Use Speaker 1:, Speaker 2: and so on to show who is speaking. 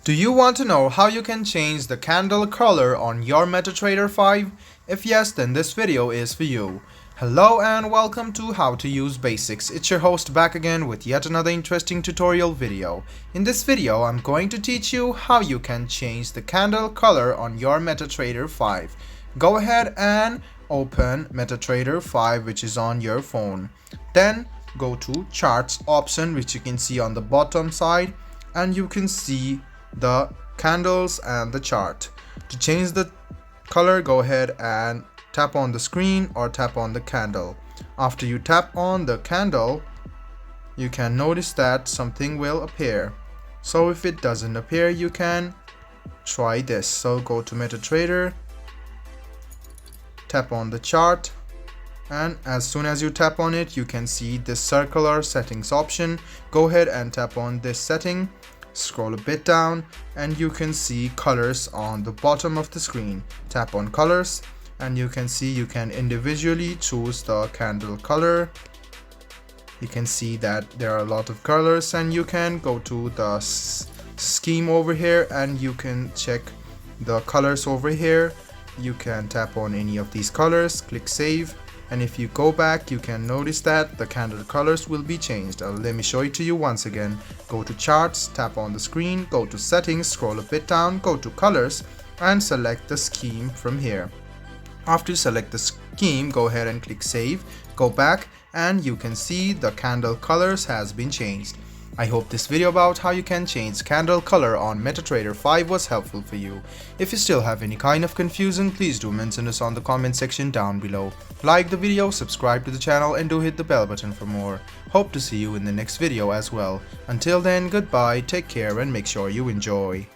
Speaker 1: Do you want to know how you can change the candle color on your Metatrader 5? If yes, then this video is for you. Hello and welcome to How to Use Basics. It's your host back again with yet another interesting tutorial video. In this video, I'm going to teach you how you can change the candle color on your Metatrader 5. Go ahead and open Metatrader 5, which is on your phone. Then go to Charts option, which you can see on the bottom side, and you can see the candles and the chart. To change the color, go ahead and tap on the screen or tap on the candle. After you tap on the candle, you can notice that something will appear. So if it doesn't appear, you can try this. So go to Metatrader, tap on the chart, and as soon as you tap on it, you can see this circular settings option. Go ahead and tap on this setting. Scroll a bit down and you can see colors on the bottom of the screen. Tap on colors and you can see you can individually choose the candle color. You can see that there are a lot of colors, and you can go to the scheme over here and you can check the colors over here. You can tap on any of these colors, click save, and if you go back, you can notice that the candle colors will be changed. Let me show it to you once again. Go to charts, tap on the screen, go to settings, scroll a bit down, go to colors, and select the scheme from here. After you select the scheme, go ahead and click save, go back, and you can see the candle colors has been changed. I hope this video about how you can change candle color on Metatrader 5 was helpful for you. If you still have any kind of confusion, please do mention us on the comment section down below. Like the video, subscribe to the channel, and do hit the bell button for more. Hope to see you in the next video as well. Until then, goodbye, take care, and make sure you enjoy.